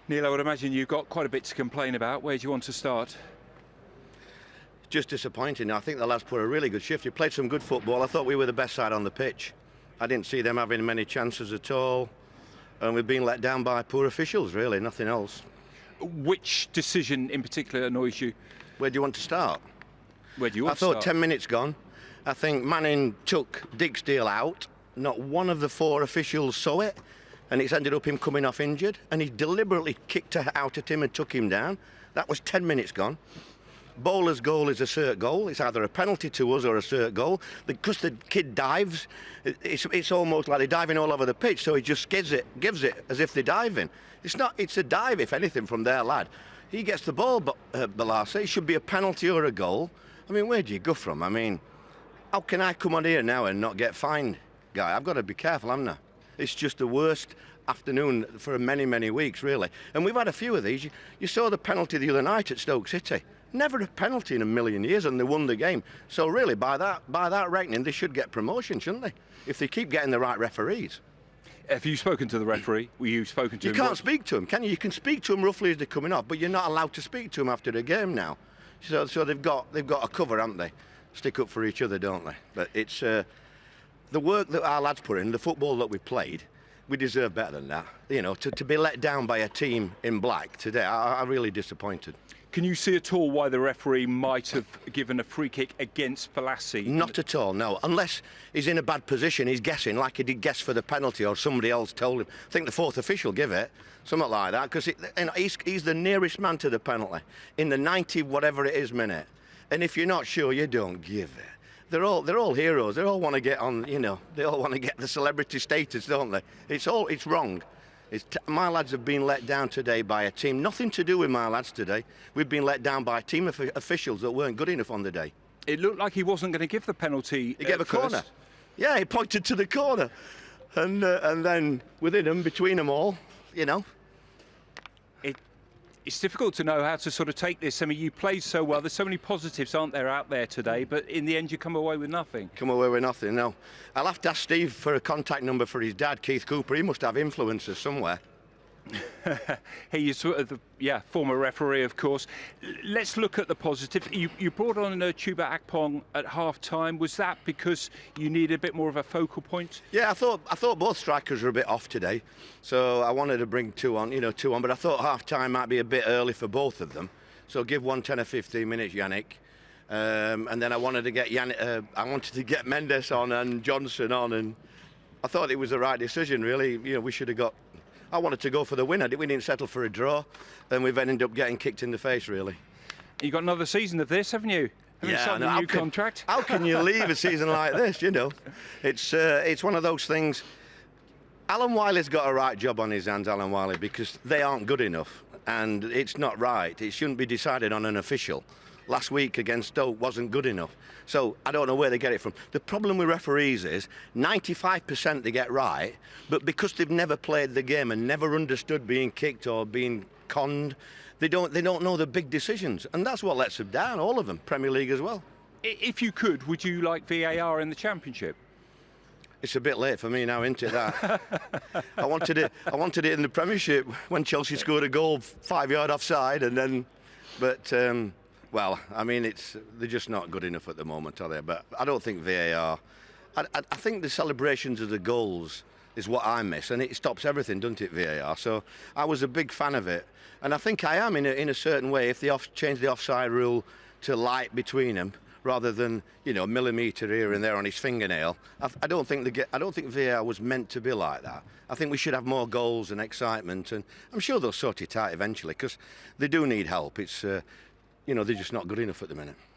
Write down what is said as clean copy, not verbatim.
Neil, I would imagine you've got quite a bit to complain about. Where do you want to start? Just disappointing. I think the lads put a really good shift. They played some good football. I thought we were the best side on the pitch. I didn't see them having many chances at all. And we've been let down by poor officials, really, nothing else. Which decision in particular annoys you? Where do you want to start? Where do you want to start? start? 10 minutes gone. I think Manning took Digsdale out. Not one of the four officials saw it. And it's ended up him coming off injured. And he deliberately kicked out at him and took him down. That was 10 minutes gone. Bowler's goal is a cert goal. It's either a penalty to us or a cert goal. Because the kid dives, it's almost like they're diving all over the pitch, so he just gives it as if they're diving. It's a dive, if anything, from their lad. He gets the ball, but Balassi, it should be a penalty or a goal. I mean, where do you go from? I mean, how can I come on here now and not get fined, guy? I've got to be careful, haven't I? It's just the worst afternoon for many, many weeks, really. And we've had a few of these. You saw the penalty the other night at Stoke City. Never a penalty in a million years, and they won the game. So really, by that reckoning, they should get promotion, shouldn't they? If they keep getting the right referees. Have you spoken to the referee? Were you spoken to him? You can't speak to him, can you? You can speak to him roughly as they're coming off, but you're not allowed to speak to him after the game now. So they've got a cover, haven't they? Stick up for each other, don't they? But it's the work that our lads put in, the football that we played. We deserve better than that. You know, to be let down by a team in black today, I'm really disappointed. Can you see at all why the referee might have given a free kick against Balassi? Not at all, no. Unless he's in a bad position, he's guessing, like he did guess for the penalty, or somebody else told him. I think the fourth official give it, something like that, because he's the nearest man to the penalty in the 90 whatever it is minute. And if you're not sure, you don't give it. They're all heroes. They all want to get on, you know. They all want to get the celebrity status, don't they? It's wrong. My lads have been let down today by a team. Nothing to do with my lads today. We've been let down by a team of officials that weren't good enough on the day. It looked like he wasn't going to give the penalty. He gave a corner. Yeah, he pointed to the corner, and then within them, between them all, you know. It's difficult to know how to sort of take this. I mean, you played so well. There's so many positives, aren't there, out there today? But in the end, you come away with nothing. Come away with nothing, no. I'll have to ask Steve for a contact number for his dad, Keith Cooper. He must have influences somewhere. He is sort of the former referee, of course. Let's look at the positive. You brought on Chuba Akpong at half-time. Was that because you needed a bit more of a focal point? Yeah, I thought both strikers were a bit off today, so I wanted to bring two on. But I thought half-time might be a bit early for both of them. So give one 10 or 15 minutes, Yannick. And then I wanted to get Mendes on and Johnson on, and I thought it was the right decision, really. We should have got. I wanted to go for the winner. We didn't settle for a draw, and we've ended up getting kicked in the face, really. You've got another season of this, haven't you? Signed a new contract. How can you leave a season like this, It's one of those things. Alan Wiley's got a right job on his hands, Alan Wiley, because they aren't good enough, and it's not right. It shouldn't be decided on an official. Last week against Stoke wasn't good enough. So I don't know where they get it from. The problem with referees is 95% they get right, but because they've never played the game and never understood being kicked or being conned, they don't know the big decisions. And that's what lets them down, all of them, Premier League as well. If you could, would you like VAR in the Championship? It's a bit late for me now, isn't it, that? I wanted it in the Premiership when Chelsea scored a goal 5 yard offside, and then, but well, I mean, they're just not good enough at the moment, are they? But I don't think VAR. I think the celebrations of the goals is what I miss, and it stops everything, doesn't it, VAR? So I was a big fan of it, and I think I am in a certain way. If they change the offside rule to light between them rather than a millimetre here and there on his fingernail, I don't think VAR was meant to be like that. I think we should have more goals and excitement, and I'm sure they'll sort it out eventually because they do need help. It's they're just not good enough at the minute.